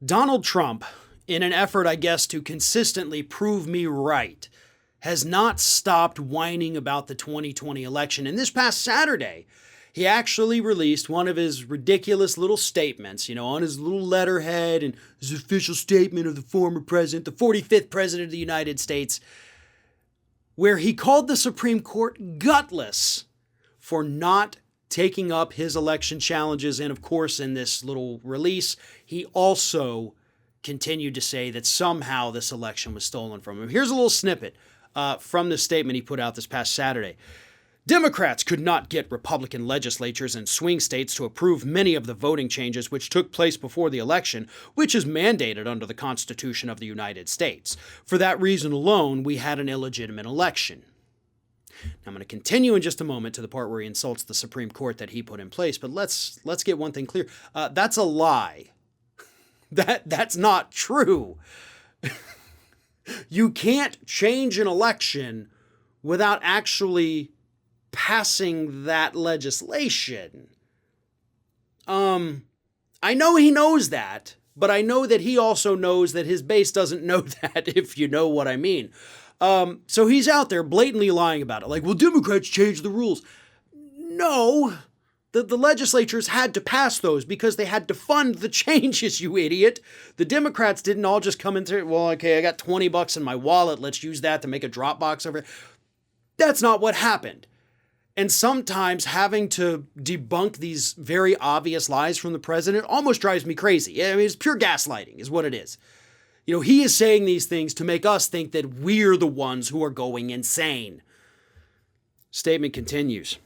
Donald Trump, in an effort, I guess, to consistently prove me right, has not stopped whining about the 2020 election. And this past Saturday, he actually released one of his ridiculous little statements, on his little letterhead and his official statement of the former president, the 45th president of the United States, where he called the Supreme Court gutless for not taking up his election challenges. And of course, in this little release, he also continued to say that somehow this election was stolen from him. Here's a little snippet from the statement he put out this past Saturday. Democrats could not get Republican legislatures in swing states to approve many of the voting changes which took place before the election, which is mandated under the Constitution of the United States. For that reason alone, we had an illegitimate election. Now, I'm going to continue in just a moment to the part where he insults the Supreme Court that he put in place, but let's get one thing clear. That's a lie. That's not true. You can't change an election without actually passing that legislation. I know he knows that, but I know that he also knows that his base doesn't know that, if you know what I mean. So he's out there blatantly lying about it. Like, well, Democrats changed the rules. No, the legislatures had to pass those because they had to fund the changes, you idiot. The Democrats didn't all just come into, well, okay, I got $20 in my wallet. Let's use that to make a Dropbox over. That's not what happened. And sometimes having to debunk these very obvious lies from the president almost drives me crazy. I mean, it's pure gaslighting is what it is. He is saying these things to make us think that we're the ones who are going insane. Statement continues.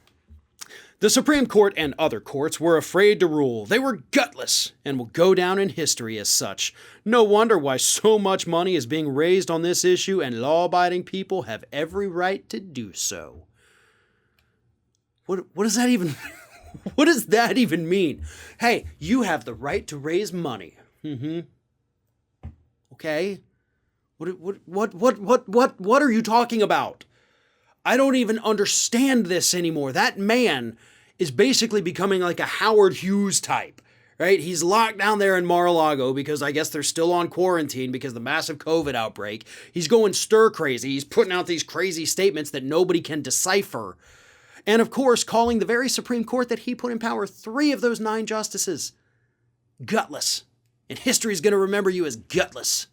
The Supreme Court and other courts were afraid to rule. They were gutless and will go down in history as such. No wonder why so much money is being raised on this issue, and law-abiding people have every right to do so. What does that even what does that even mean? Hey, you have the right to raise money. Okay? What are you talking about? I don't even understand this anymore. That man is basically becoming like a Howard Hughes type, right? He's locked down there in Mar-a-Lago because I guess they're still on quarantine because of the massive COVID outbreak. He's going stir crazy. He's putting out these crazy statements that nobody can decipher. And of course, calling the very Supreme Court that he put in power, 3 of those 9 justices, gutless. And history's going to remember you as gutless.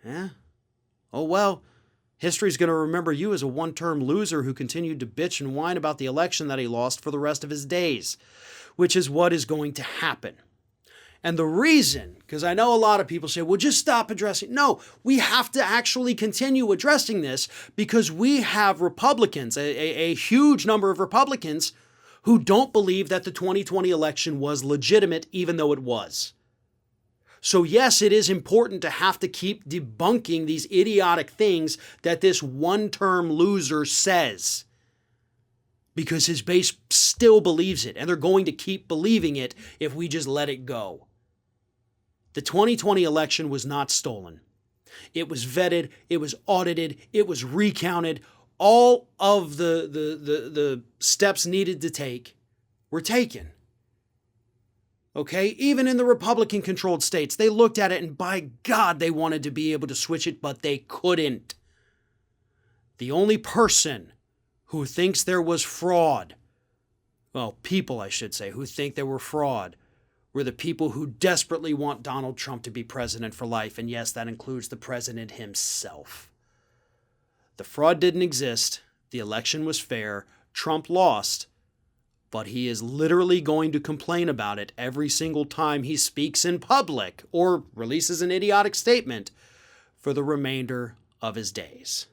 Yeah? Oh, well, history's going to remember you as a one-term loser who continued to bitch and whine about the election that he lost for the rest of his days, which is what is going to happen. And the reason, because I know a lot of people say, well, just stop addressing. No, we have to actually continue addressing this because we have Republicans, a huge number of Republicans who don't believe that the 2020 election was legitimate, even though it was. So yes, it is important to have to keep debunking these idiotic things that this one-term loser says, because his base still believes it, and they're going to keep believing it if we just let it go. The 2020 election was not stolen. It was vetted, it was audited, it was recounted. All of the steps needed to take were taken. Okay, even in the Republican-controlled states, they looked at it and by God, they wanted to be able to switch it, but they couldn't. The only person who thinks there was fraud, well, people, I should say, who think there were fraud, were the people who desperately want Donald Trump to be president for life. And yes, that includes the president himself. The fraud didn't exist. The election was fair. Trump lost. But he is literally going to complain about it every single time he speaks in public or releases an idiotic statement for the remainder of his days.